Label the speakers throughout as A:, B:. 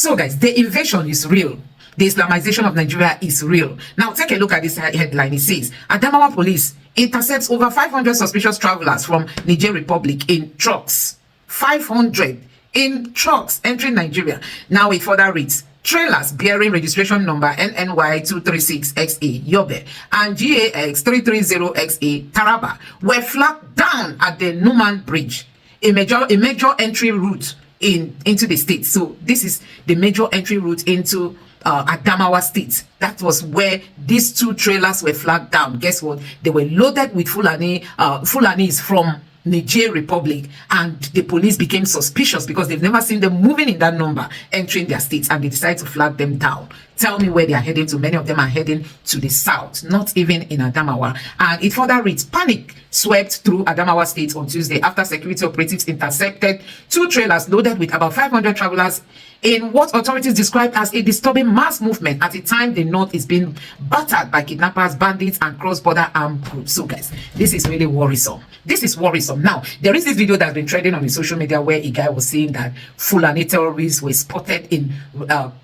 A: So guys, the invasion is real. The Islamization of Nigeria is real. Now take a look at this headline. It says, Adamawa police intercepts over 500 suspicious travelers from Niger Republic in trucks. 500 in trucks entering Nigeria. Now it further reads, trailers bearing registration number NNY236XA Yobe and GAX330XA Taraba were flagged down at the Numan Bridge, a major entry route into the state. So this is the major entry route into Adamawa State. That was where these two trailers were flagged down. Guess what? They were loaded with Fulanis from Niger Republic, and the police became suspicious because they've never seen them moving in that number entering their states, and they decided to flag them down. Tell me where they are heading to. Many of them are heading to the south, not even in Adamawa. And it further reads, panic swept through Adamawa State on Tuesday after security operatives intercepted two trailers loaded with about 500 travelers in what authorities described as a disturbing mass movement at a time the north is being battered by kidnappers, bandits, and cross-border armed groups. So guys, this is really worrisome. This is worrisome. Now, there is this video that's been trending on the social media where a guy was saying that Fulani terrorists were spotted in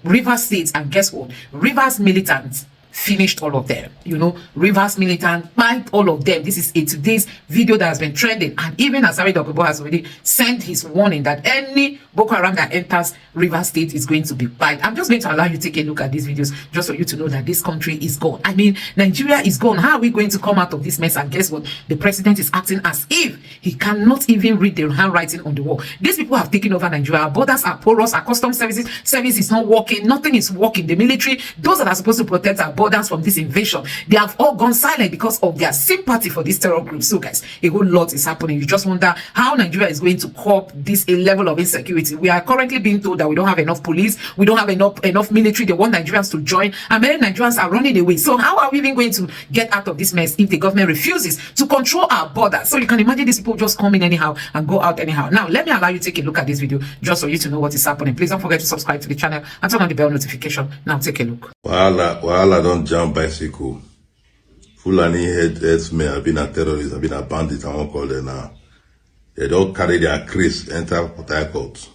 A: Rivers State, and guess what? Rivers militants finished all of them. You know, Rivers militant fight all of them. This is today's video that has been trending, and even Asari Dokubo has already sent his warning that any Boko Haram that enters Rivers State is going to be fight. I'm just going to allow you to take a look at these videos just for you to know that this country is gone. I mean, Nigeria is gone. How are we going to come out of this mess? And guess what? The president is acting as if he cannot even read the handwriting on the wall. These people have taken over Nigeria. Our borders are porous. Our customs service is not working. Nothing is working. The military, those that are supposed to protect our borders from this invasion, they have all gone silent because of their sympathy for this terror group. So guys, a whole lot is happening. You just wonder how Nigeria is going to cope this level of insecurity. We are currently being told that we don't have enough police, we don't have enough military. They want Nigerians to join, and many Nigerians are running away. So how are we even going to get out of this mess if the government refuses to control our borders? So you can imagine these people just come in anyhow and go out anyhow. Now let me allow you to take a look at this video just for you to know what is happening. Please don't forget to subscribe to the channel and turn on the bell notification. Now take a look.
B: Wahala don't jump bicycle. Fulani headsmen have been a terrorist, have been a bandit, I won't call them now. They don't carry their craze, enter Port Harcourt.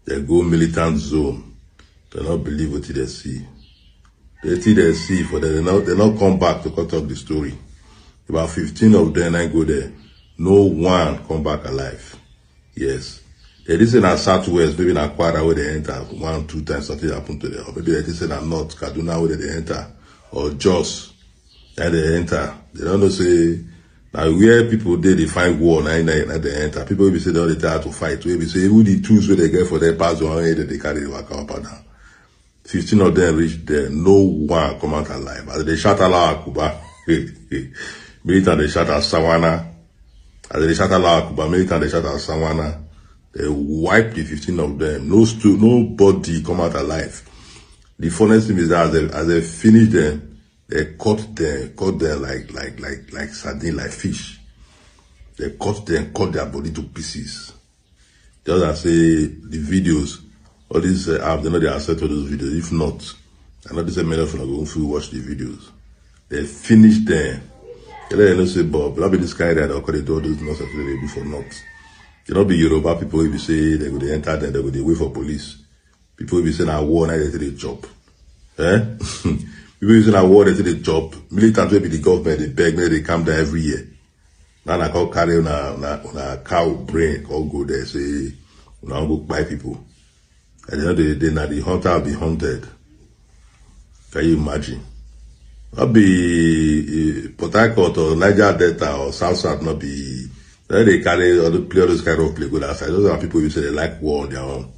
B: They go militant zone. They don't believe what they see. They think they see, for them, they not come back to cut off the story. About 15 of them, I go there. No one come back alive. Yes. They did say in Southwest, maybe in Akwara where they enter 1-2 times something happened to them. Or maybe they did say in North Kaduna where they enter. Or Jos, and they enter. They don't know say, now where people they find war, now they enter. People will be saying they try to fight. We will say, who the tools where they get for their pass on head, they carry the work up and down. 15 of them reach there, no one come out alive. As they shot Allah Akuba, Militant they shot at Sawana. As they shot Allah Akuba, Militant they shot at Sawana. They wiped the 15 of them. Nobody come out alive. The funniest thing is that as they finish them, they cut them like sardine, like fish. They cut their body to pieces. Just as say the videos, all these apps, they know they accept all those videos. If not, I know they say many of them are going to watch the videos. They finish them. They don't say, Bob, that'll be this kind that they'll do all those nonsense they do for not. They don't be Yoruba people will be say they go enter them, they go wait for police. People will be saying, I war, now they take the job. People using a war to the job. Militant will be the government, they beg me, they come there every year. Now I call carry on a cow brain, all go there, say, now go buy people. And you know, the hunter will be hunted. Can you imagine? Not be Port Harcourt or Niger Delta or South not be, they carry or play all those kind of play good outside. Those are people who say they like war on their own.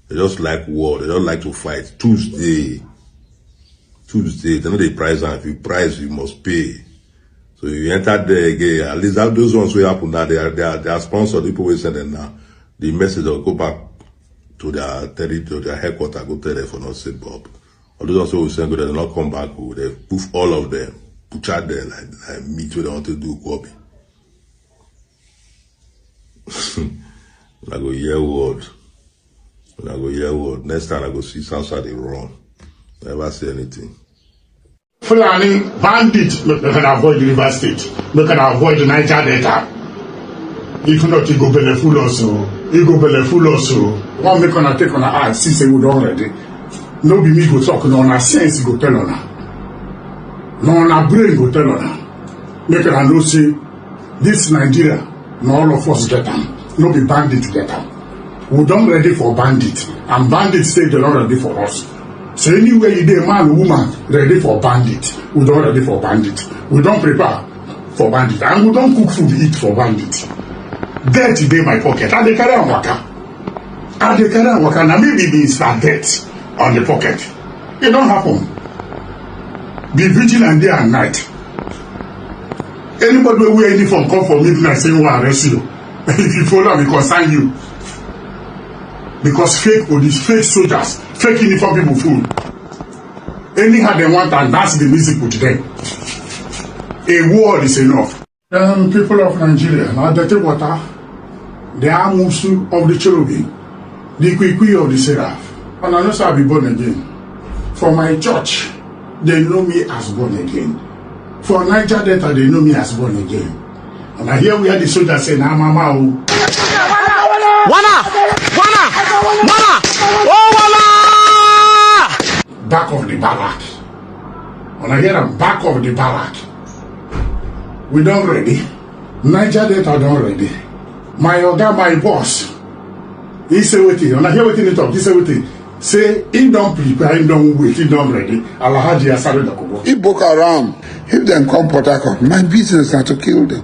B: They just like war, they don't like to fight. Tuesday, they know the price, and if you price, you must pay. So you enter there again, at least those ones will happen now, they are sponsored, people will send them now. The message will go back to their territory, their headquarters, go tell them for not say Bob. All those ones will send, they will not come back, they poof all of them, butcher them like meat where they want to do copy. I go hear word. When I go hear word, next time I go see Southside, they run. Never say anything.
C: Fulani bandit, we can avoid the River State. We can avoid the Niger Delta. If not, he go belle full also. He go belle full also. One make on take on eye, see say we don't ready. No be me go talk, no na sense go tell on. No na brain go tell on. Make her know say this Nigeria, no all of us get them. No be bandit get them. We don't ready for bandit, and bandit say they're not ready for us. So anywhere you dey, man, woman, ready for bandit. We don't ready for bandit. We don't prepare for bandit, and we don't cook food eat for bandit. Death dey my pocket. I dey carry am waka. I dey carry am waka. Na maybe be start death on the pocket. It don't happen. Be vigilant day and night. Anybody wey wear uniform come for midnight say we arrest you. If you follow me, concern you. Because fake police, fake soldiers, fake uniform people full. Anyhow they want, and that's the music with them. A war is enough. People of Nigeria, now the water, the Amusu of the cherubim, the Kwikwi of the seraph, and I know so I'll be born again. For my church, they know me as born again. For Niger Delta, they know me as born again. And I hear we had the soldiers say, "Nah, mama,
D: Wana! Oh, Wana!
C: Back of the barrack." When I hear them back of the barrack, we don't ready. Niger Delta don't ready. My oga, my boss, he say waiting. When I hear waiting, he talk, he say waiting. Say, he don't prepare, he don't wait, he don't ready. Alhaji Asare Dakobo.
E: If Boko Haram, if them come Port Harcourt, my business is to kill them.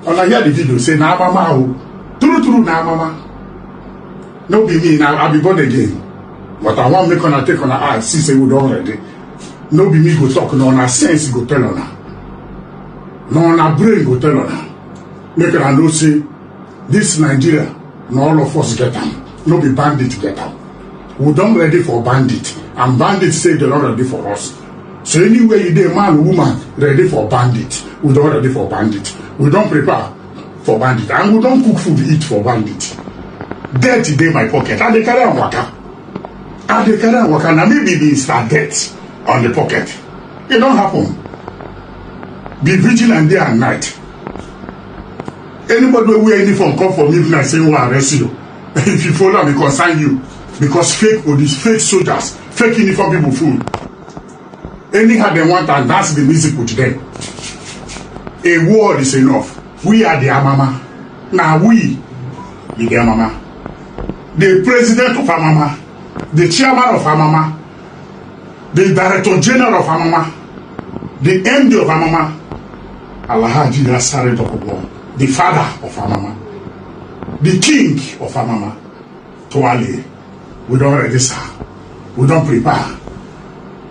C: When I hear the video, say, "Nah, mama, true, nah, mama." No be me, now I be born again. But I want make on take on eye, see say we don't ready. No be me go talk, no na sense go tell on her. No na brain go tell on her. Make her know say this Nigeria, no all of us get them. No be bandit get them. We don't ready for bandit, and bandits say they're not ready for us. So anywhere you dey, man, woman, ready for bandit. We don't ready for bandit. We don't prepare for bandit, and we don't cook food eat for bandit. Death dey my pocket. I dey carry am waka. I dey carry am waka. Na maybe be start death on the pocket. It don't happen. Be vigilant day and night. Anybody wey wear uniform come for midnight say we arrest you. If you follow me, concern you. Because fake police, fake soldiers, fake uniform people full. Anyhow they want, and that's the music with them. A war is enough. We are the Amama. Now we be the Amama. The president of Amama, the chairman of Amama, the director general of Amama, the MD of Amama, Alhaji Asare Dakobo, the father of Amama, the king of Amama, Toale. We don't ready, sir. We don't prepare.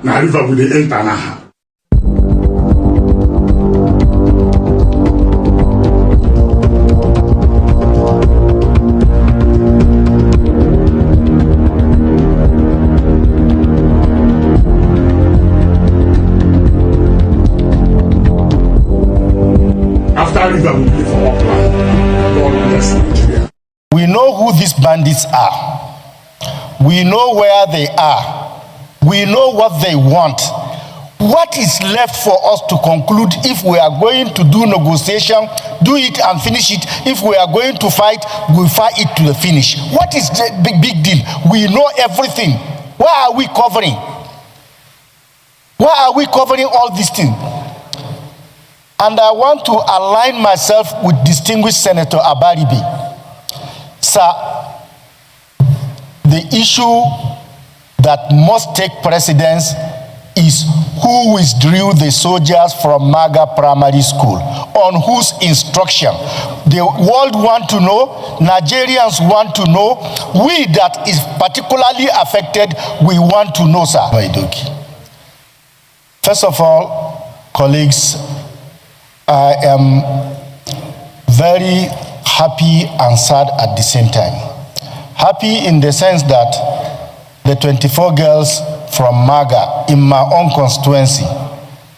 C: Now river with the enter now.
D: We know who these bandits are. We know where they are. We know what they want. What is left for us to conclude? If we are going to do negotiation, do it and finish it. If we are going to fight, we fight it to the finish. What is the big deal? We know everything. Why are we covering? Why are we covering all these things? And I want to align myself with distinguished Senator Abaribe. Sir, the issue that must take precedence is who withdrew the soldiers from Maga Primary School, on whose instruction. The world want to know, Nigerians want to know, we that is particularly affected, we want to know, sir. First of all, colleagues, I am very happy and sad at the same time. Happy in the sense that the 24 girls from Maga in my own constituency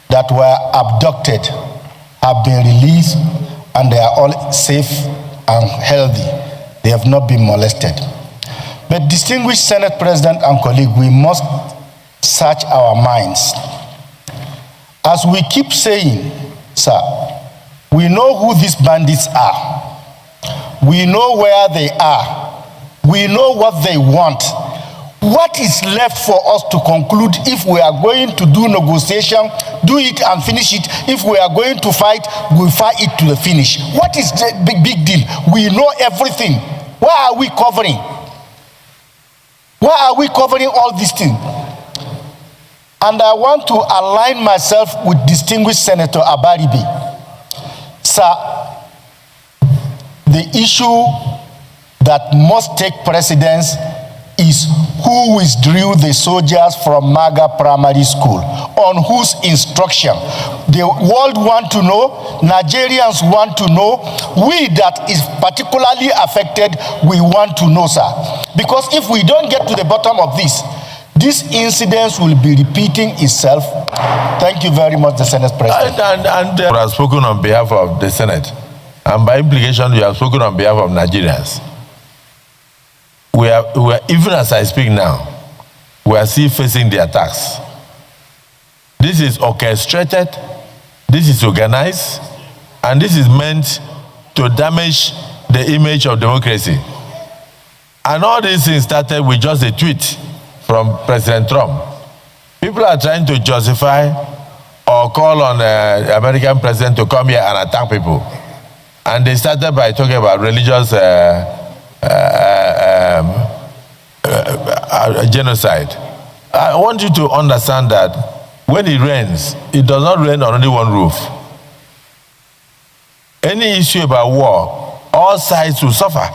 D: that were abducted have been released and they are all safe and healthy. They have not been molested. But distinguished Senate President and colleague, we must search our minds. As we keep saying, sir, we know who these bandits are. We know where they are. We know what they want. What is left for us to conclude? If we are going to do negotiation, do it and finish it. If we are going to fight, we fight it to the finish. What is the big deal? We know everything. Why are we covering? Why are we covering all these things? And I want to align myself with distinguished Senator Abaribe. Sir, the issue that must take precedence is who withdrew the soldiers from Maga Primary School, on whose instruction. The world want to know, Nigerians want to know, we that is particularly affected, we want to know, sir. Because if we don't get to the bottom of this incident will be repeating itself. Thank you very much, the Senate President.
F: And you have spoken on behalf of the Senate, and by implication, you have spoken on behalf of Nigerians. We are, even as I speak now, we are still facing the attacks. This is orchestrated, this is organized, and this is meant to damage the image of democracy. And all these things started with just a tweet from President Trump. People are trying to justify or call on the American president to come here and attack people. And they started by talking about religious genocide. I want you to understand that when it rains, it does not rain on only one roof. Any issue about war, all sides will suffer.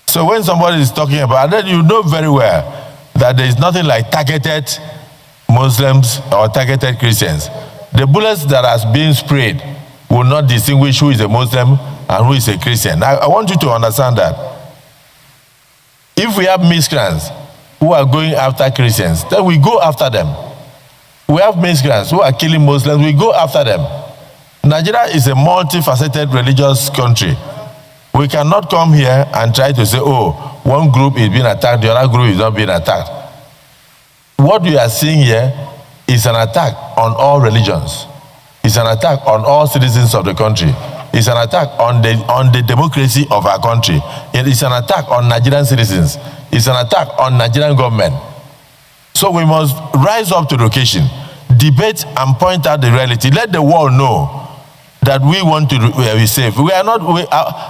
F: So when somebody is talking about it, you know very well that there is nothing like targeted Muslims or targeted Christians. The bullets that are being sprayed will not distinguish who is a Muslim and who is a Christian. I want you to understand that. If we have miscreants who are going after Christians, then we go after them. We have miscreants who are killing Muslims, we go after them. Nigeria is a multifaceted religious country. We cannot come here and try to say, oh, one group is being attacked, the other group is not being attacked. What we are seeing here is an attack on all religions. It's an attack on all citizens of the country. It's an attack on the democracy of our country. It is an attack on Nigerian citizens. It's an attack on Nigerian government. So we must rise up to the occasion, debate and point out the reality. Let the world know that we want to be safe. We are not,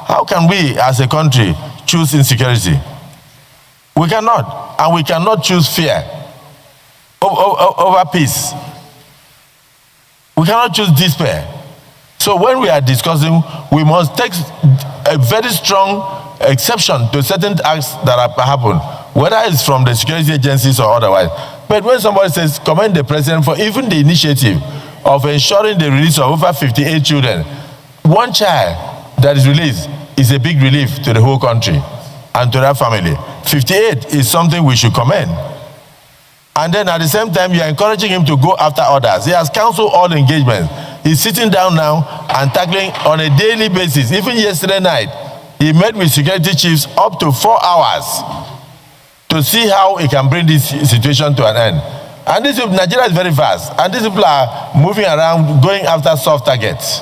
F: how can we as a country choose insecurity? We cannot. And we cannot choose fear over peace. We cannot choose despair. So when we are discussing, we must take a very strong exception to certain acts that have happened, whether it's from the security agencies or otherwise. But when somebody says, commend the president for even the initiative of ensuring the release of over 58 children, one child that is released is a big relief to the whole country and to that family. 58 is something we should commend. And then at the same time, you are encouraging him to go after others. He has counseled all engagements. He's sitting down now and tackling on a daily basis. Even yesterday night, he met with security chiefs up to 4 hours to see how he can bring this situation to an end. And this Nigeria is very fast, and these people are moving around, going after soft targets.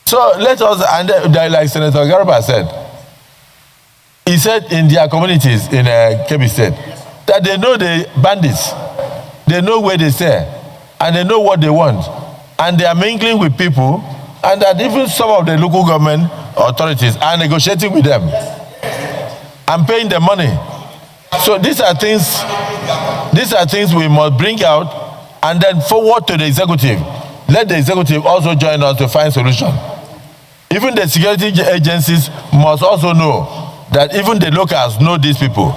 F: So let us, and like Senator Garba said, he said in their communities in Kebbi State that they know the bandits, they know where they stay, and they know what they want, and they are mingling with people, and that even some of the local government authorities are negotiating with them and paying them money. So these are things we must bring out and then forward to the executive. Let the executive also join us to find solution. Even the security agencies must also know that even the locals know these people,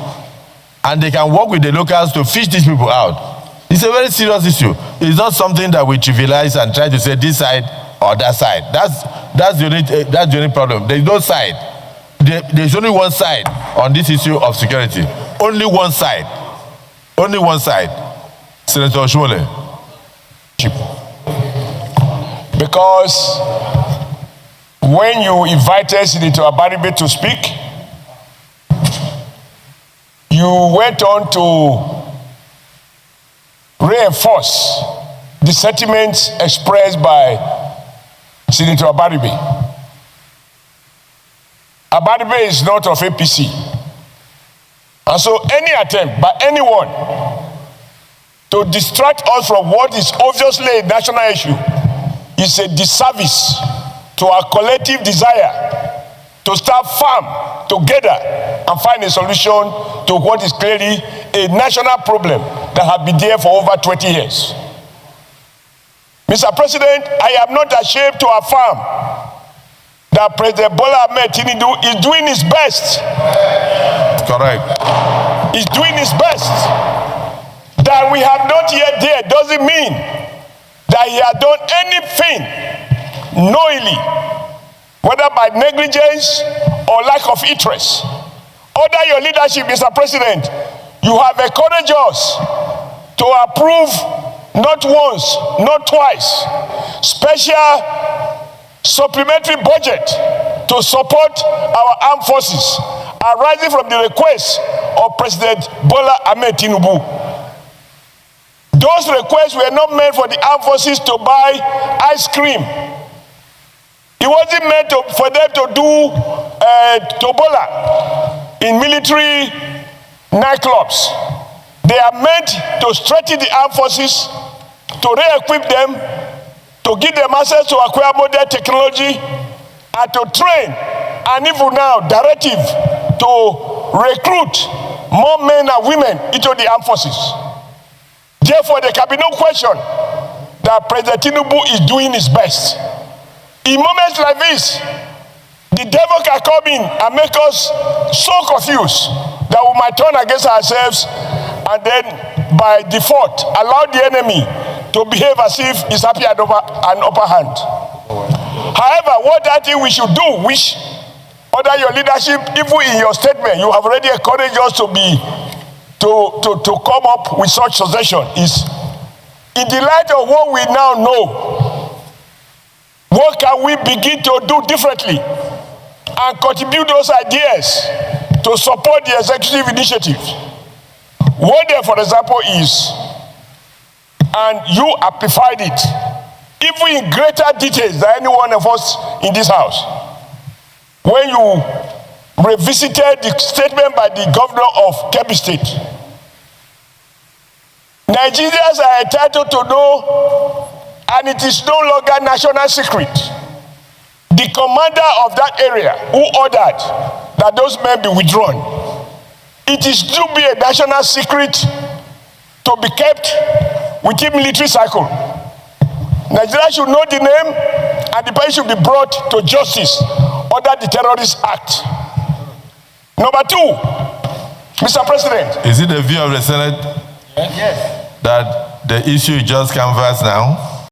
F: and they can work with the locals to fish these people out. It's a very serious issue. It's not something that we trivialize and try to say this side or that side. That's the only problem. There's no side. There's only one side on this issue of security. Only one side. Only one side. Senator Oshmole.
G: Because when you invited Senator Abaribe to speak, you went on to reinforce the sentiments expressed by Senator Abaribe. Abaribe is not of APC. And so any attempt by anyone to distract us from what is obviously a national issue is a disservice to our collective desire to stand firm together and find a solution to what is clearly a national problem that has been there for over 20 years. Mr. President, I am not ashamed to affirm that President Bola Ahmed Tinubu is doing his best.
F: Correct.
G: He's doing his best. That we have not yet there doesn't mean that he has done anything knowingly, whether by negligence or lack of interest. Under your leadership, Mr. President, you have encouraged us to approve not once, not twice, special supplementary budget to support our armed forces arising from the request of President Bola Ahmed Tinubu. Those requests were not meant for the armed forces to buy ice cream. It wasn't meant for them to do tobola in military nightclubs. They are meant to strengthen the armed forces, to re-equip them, to give them access to acquire modern technology, and to train, and even now, directive to recruit more men and women into the armed forces. Therefore, there can be no question that President Tinubu is doing his best. In moments like this, the devil can come in and make us so confused that we might turn against ourselves and then, by default, allow the enemy to behave as if he's happy at an upper hand. However, what I think we should do, which under your leadership, even in your statement, you have already encouraged us to come up with such suggestion, is in the light of what we now know, what can we begin to do differently and contribute those ideas to support the executive initiative? One there, for example, is, and you amplified it, even in greater details than any one of us in this house, when you revisited the statement by the governor of Kebbi State. Nigerians are entitled to know, and it is no longer national secret, the commander of that area who ordered that those men be withdrawn. It is to be a national secret to be kept within military cycle. Nigeria should know the name, and the person should be brought to justice under the Terrorist Act. Number two, Mr. President.
F: Is it the view of the Senate? Yes. That the issue is just canvassed now?